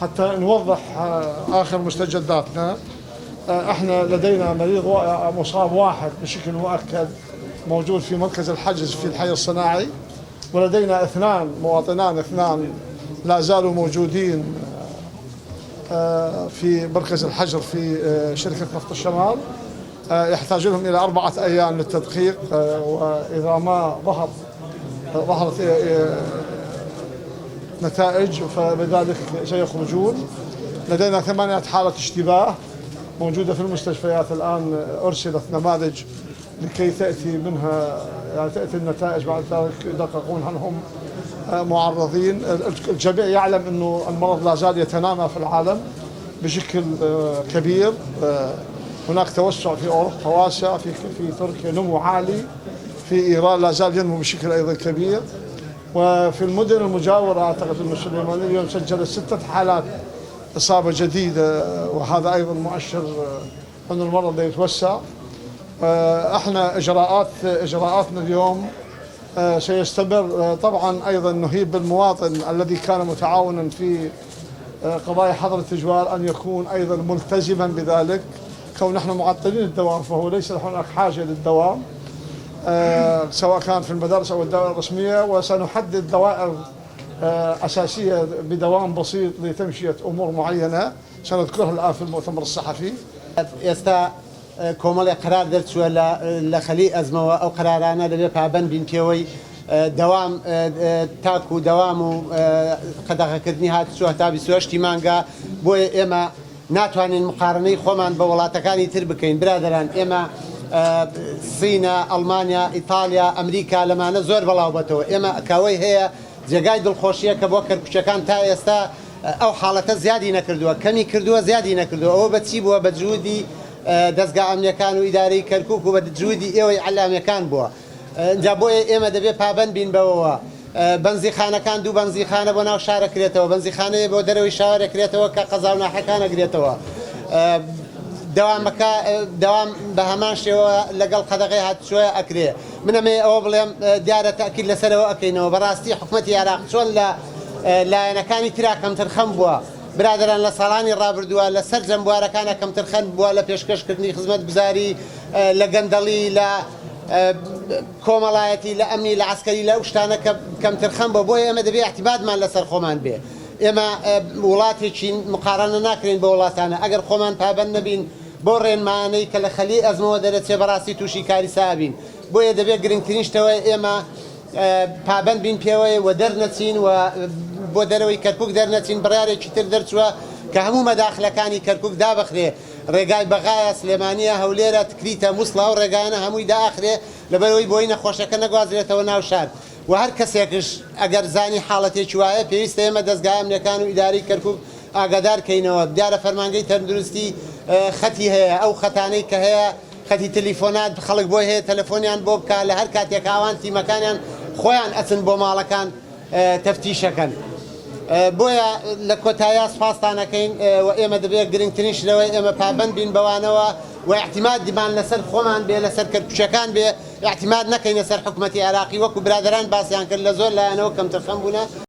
حتى نوضح آخر مستجداتنا. احنا لدينا مريض مصاب واحد بشكل مؤكد موجود في مركز الحجز في الحي الصناعي، ولدينا اثنان لا زالوا موجودين في مركز الحجر في شركة نفط الشمال، يحتاج لهم إلى 4 أيام للتدقيق، وإذا ما ظهرت نتائج فبذلك سيخرجون. لدينا 8 حالة اشتباه موجودة في المستشفيات الآن، أرسلت نماذج لكي تأتي النتائج بعد ذلك يدققون هل هم معرضين. الجميع يعلم أنه المرض لا زال يتنامى في العالم بشكل كبير. هناك توسع في أوروبا واسع، في تركيا نمو عالي، في إيران لا زال ينمو بشكل أيضا كبير، وفي المدن المجاورة أعتقد أن السليمانية اليوم سجلت 6 حالات إصابة جديدة، وهذا أيضا مؤشر أن المرض يتوسع. احنا إجراءاتنا اليوم سيستمر. طبعا أيضا نهيب بالمواطن الذي كان متعاونا في قضايا حظر التجوال أن يكون أيضا ملتزما بذلك، كون نحن معطلين الدوام فهو ليس هناك حاجة للدوام سواء كان في المدارس أو الدوائر الرسمية، وسنحدد دوائر أساسية بدوام بسيط لتمشية أمور معينة سنذكرها الآن في المؤتمر الصحفي. کۆمەڵێک قرار دەرچووە لە خەلی ئەزمەوە ئەو قرارانە دەبێت پابەند بین پێوەی دەوام تاک و دەوام و قەدەغەکردنی هاتووە تا 28 مانگە. بۆیە ئێمە ناتوانین مقارنەی خۆمان بە وڵاتەکانی تر بکەین. برادەران، ئێمە سینە، ئەڵمانیا، ئیتالیا، ئەمریکا لەمانە زۆر بەڵاو بەتەوە. ئێمە کاوەی هەیە جێگای دڵخۆشیە کە بۆ کەرکوچەکان تا ئێستا ئەو حاڵەتە زیادی نەکردووە، کەمی کردووە زیادی نەکردووە. ئەوە بەچی بووە؟ بە جوودی دەستگا ئەمنیەکان و ئیدارەی کەرکووک و بە جوودی ئێوەی عەلامەکان بووە. اینجا بۆیە ئێمە دەبێت پابەند بین بەوەوە. بەنزیخانەکان 2 بەنزیخانە بۆ ناو شارەکرێتەوە، بەنزیخانەیە بۆ دەرەوەی شارەکرێتەوە کە قەزا و ناحەکان ئەگرێتەوە. دەوام بە هەمان شێوە لەگەڵ قەدەغەی هاتووە ئەکرێ. منەمێ ئەوە بڵێم دیارە تاکید لەسەرەوە ئەکەینەوە. بەڕاستی حکومەتی عێراق چۆن لە لایەنەکانی ترا کەمتر خەم بووە. برادران، لە ساڵانی ڕابردووە لە سەر جەمبوارەکانە کەمتر خەم بووە لە پێشکەشکردنی خزمەت گوزاری، لە گەندەڵی، لە کۆمەڵایەتی، لە ئەمنی، لە عەسکەری، لە ئەو شتانە کەمتر خەم بووە. بۆیە ئێمە دەبێت اعتیبادمان لەسەر خۆمان بێ. ئێمە وڵاتێکی مقارنە ناکرین بە وڵاتانە. ئەگەر خۆمان پابەند نەبین بۆ ڕێنمانەی کە لە خەلی ئەزمەوە دەرەچێ بەڕاستی تووشی کاری سابین. بۆیە دەبێت گرنگترین شتەوەی ئێمە پابەند بین پێوەی و دەرنەچین و بۆ دەرەوەی کەرکووک دەرنەچین. بڕیارێکی تر دەرچووە کە هەموو مەداخلەکانی کەرکووک دابخرێ. ڕێگای بەغایە، سلێمانیە، هەولێرە، تکریتە، مووسڵا و ڕێگانە هەمووی داخرێ لەبەرەوەی بۆی نەخۆشەکە نەگوازرێتەوە ناو شار. و هەر کەسێکش ئەگەر زانی حاڵەتێکی وایە پێویستە ئێمە دەستگای ئەمنیەکان و ئیدارەی کەرکووک ئاگادارکەینەوە. دیارە فەرمانگەی تەندروستی خەتی هەیە، ئەو خەتانەی کە هەیە، خەتی تەلیفۆنات خەڵک بۆی هەیە تەلەفۆنیان بۆ بکە، لە هەر کاتێک ئاوان تیمەکانیان خۆیان ئەچن بۆ ماڵەکان تەفتیشەکەن. بۆیە لە کۆتاییە سوپاسدانەکەین و ئێمە دەبێت گرنگترین شتەوەی ئێمە پابەند بین بەوانەوە و اعتیمادمان لەسەر خۆمان بێ، لەسەر کەرکوچەکان بێ، اعتیماد نەکەین لەسەر حکومەتی عێراقی. وەکو برادران باسییان کرد لە زۆر لایەنەوە کەمتر خەم بوونە.